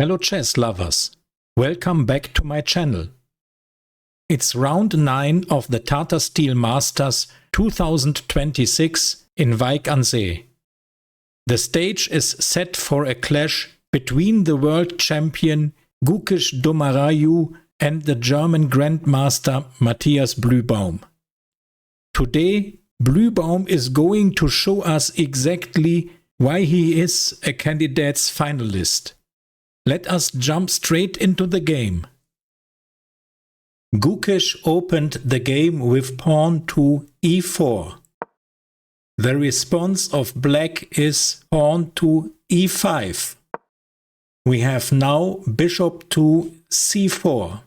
Hello chess lovers, welcome back to my channel. It's round 9 of the Tata Steel Masters 2026 in Wyk aan Zee. The stage is set for a clash between the world champion Gukesh Dommaraju and the German Grandmaster Matthias Blübaum. Today, Bluebaum is going to show us exactly why he is a candidate's finalist. Let us jump straight into the game. Gukesh opened the game with pawn to e4. The response of black is pawn to e5. We have now bishop to c4.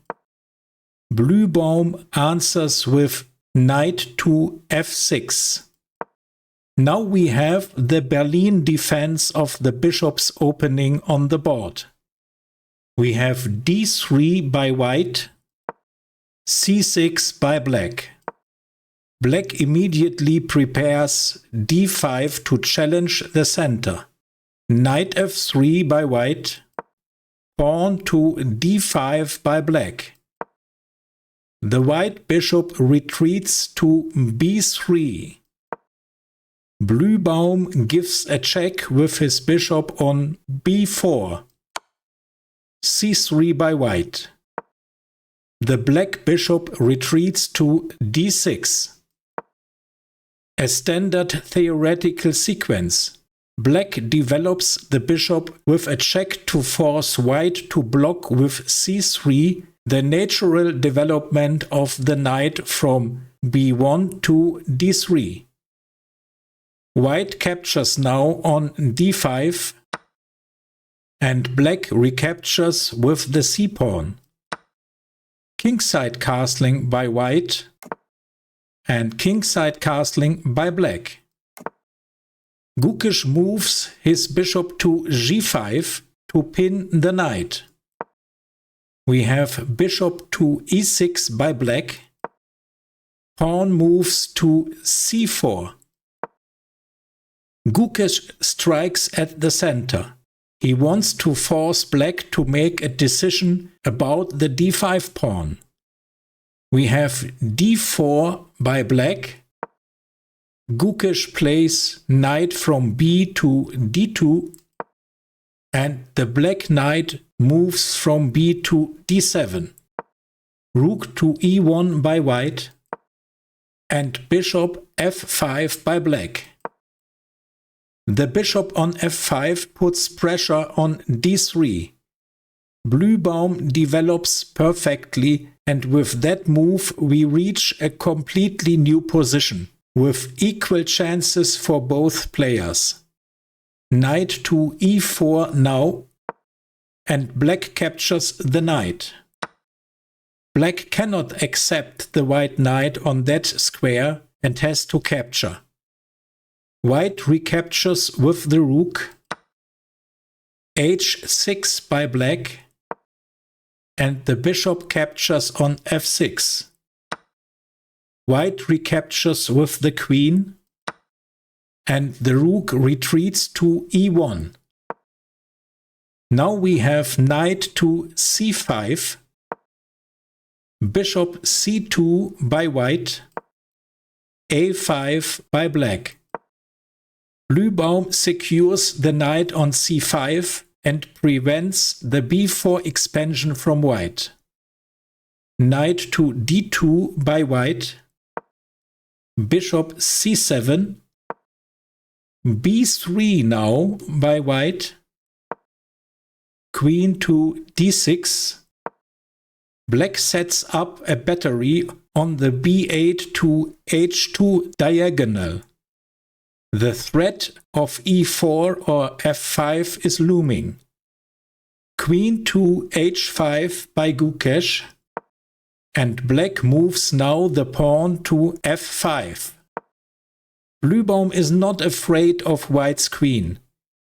Bluebaum answers with knight to f6. Now we have the Berlin defense of the bishop's opening on the board. We have d3 by white, c6 by black. Black immediately prepares d5 to challenge the center. Knight f3 by white, pawn to d5 by black. The white bishop retreats to b3. Bluebaum gives a check with his bishop on b4. c3 by white. The black bishop retreats to d6. A standard theoretical sequence. Black develops the bishop with a check to force white to block with c3 the natural development of the knight from b1 to d3. White captures now on d5 and black recaptures with the c-pawn. Kingside castling by white and kingside castling by black. Gukesh moves his bishop to g5 to pin the knight. We have bishop to e6 by black. Pawn moves to c4. Gukesh strikes at the center. He wants to force black to make a decision about the d5 pawn. We have d4 by black. Gukesh plays knight from b to d2 and the black knight moves from b to d7. Rook to e1 by white and bishop f5 by black. The bishop on f5 puts pressure on d3. Bluebaum develops perfectly, and with that move we reach a completely new position, with equal chances for both players. Knight to e4 now, and black captures the knight. Black cannot accept the white knight on that square and has to capture. White recaptures with the rook, h6 by black, and the bishop captures on f6. White recaptures with the queen, and the rook retreats to e1. Now we have knight to c5, bishop c2 by white, a5 by black. Bluebaum secures the knight on c5 and prevents the b4 expansion from white. Knight to d2 by white, bishop c7, b3 now by white, queen to d6. Black sets up a battery on the b8 to h2 diagonal. The threat of e4 or f5 is looming. Queen to h5 by Gukesh, and black moves now the pawn to f5. Bluebaum is not afraid of white's queen.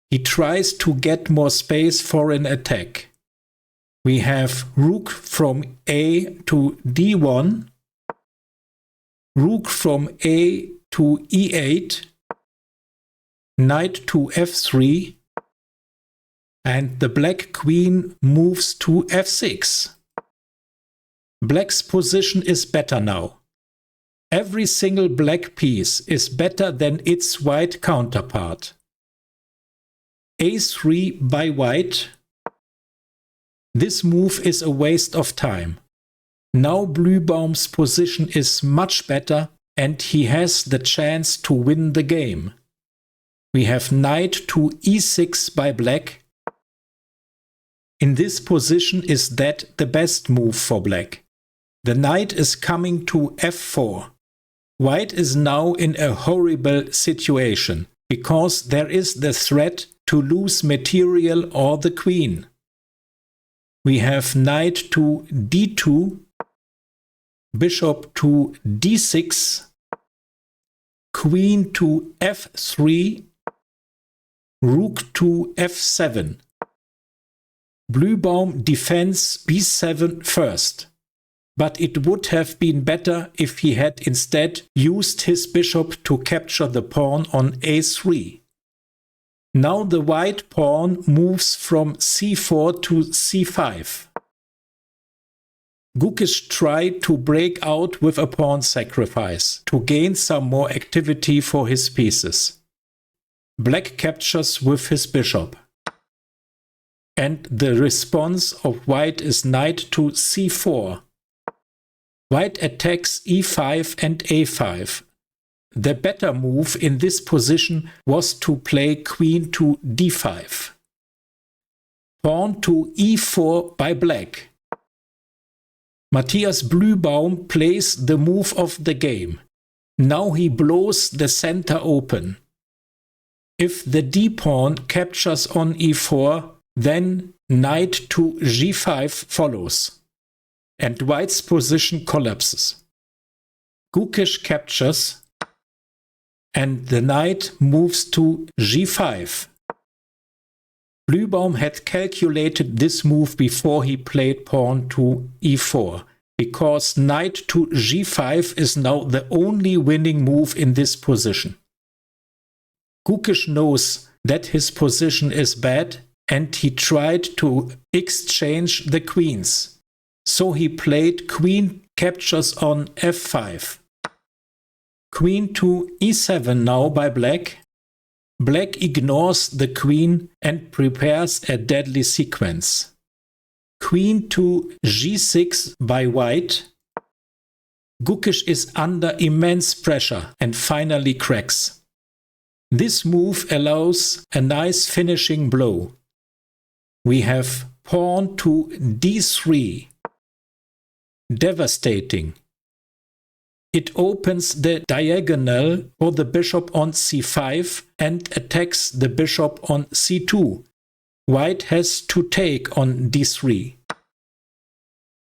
He tries to get more space for an attack. We have rook from a to d1, rook from a to e8, knight to f3, and the black queen moves to f6. Black's position is better now. Every single black piece is better than its white counterpart. a3 by white. This move is a waste of time. Now Blübaum's position is much better and he has the chance to win the game. We have knight to e6 by black. In this position is that the best move for black. The knight is coming to f4. White is now in a horrible situation because there is the threat to lose material or the queen. We have knight to d2, bishop to d6, queen to f3, rook to f7. Blübaum defends b7 first, but it would have been better if he had instead used his bishop to capture the pawn on a3. Now the white pawn moves from c4 to c5. Gukesh tried to break out with a pawn sacrifice to gain some more activity for his pieces. Black captures with his bishop. And the response of white is knight to c4. White attacks e5 and a5. The better move in this position was to play queen to d5. Pawn to e4 by black. Matthias Blübaum plays the move of the game. Now he blows the center open. If the d-pawn captures on e4, then knight to g5 follows, and white's position collapses. Gukesh captures, and the knight moves to g5. Blübaum had calculated this move before he played pawn to e4, because knight to g5 is now the only winning move in this position. Gukesh knows that his position is bad and he tried to exchange the queens. So he played queen captures on f5. Queen to e7 now by black. Black ignores the queen and prepares a deadly sequence. Queen to g6 by white. Gukesh is under immense pressure and finally cracks. This move allows a nice finishing blow. We have pawn to d3. Devastating. It opens the diagonal for the bishop on c5 and attacks the bishop on c2. White has to take on d3.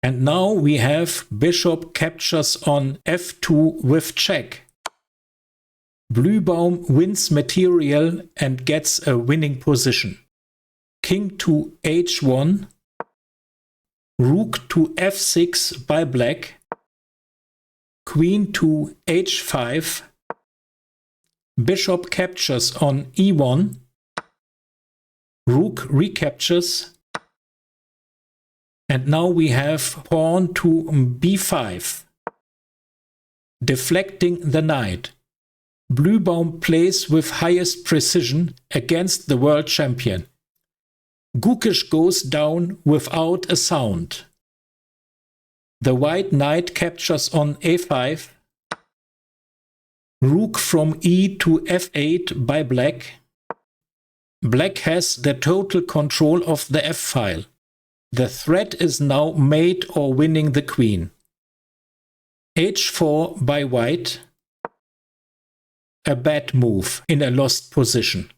And now we have bishop captures on f2 with check. Blübaum wins material and gets a winning position. King to h1. Rook to f6 by black. Queen to h5. Bishop captures on e1. Rook recaptures. And now we have pawn to b5. Deflecting the knight. Blübaum plays with highest precision against the world champion. Gukesh goes down without a sound. The white knight captures on a5. Rook from e to f8 by black. Black has the total control of the f-file. The threat is now mate or winning the queen. h4 by white. A bad move in a lost position.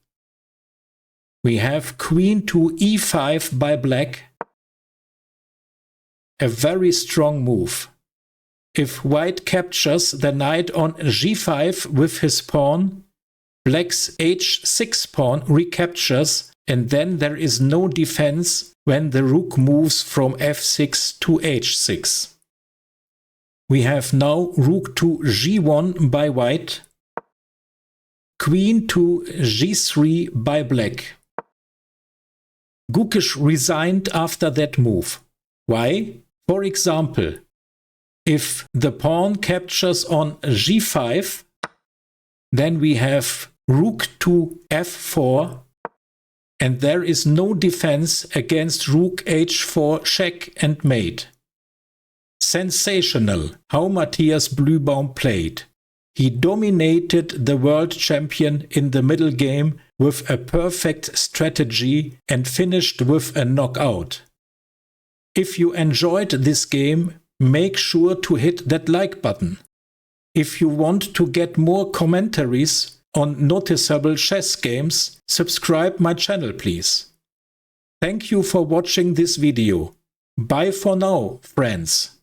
We have queen to e5 by black. A very strong move. If white captures the knight on g5 with his pawn, black's h6 pawn recaptures, and then there is no defense when the rook moves from f6 to h6. We have now rook to g1 by white. Queen to g3 by black. Gukesh resigned after that move. Why? For example, if the pawn captures on g5, then we have rook to f4, and there is no defense against rook h4 check and mate. Sensational how Matthias Blübaum played. He dominated the world champion in the middle game with a perfect strategy and finished with a knockout. If you enjoyed this game, make sure to hit that like button. If you want to get more commentaries on noticeable chess games, subscribe my channel please. Thank you for watching this video. Bye for now, friends.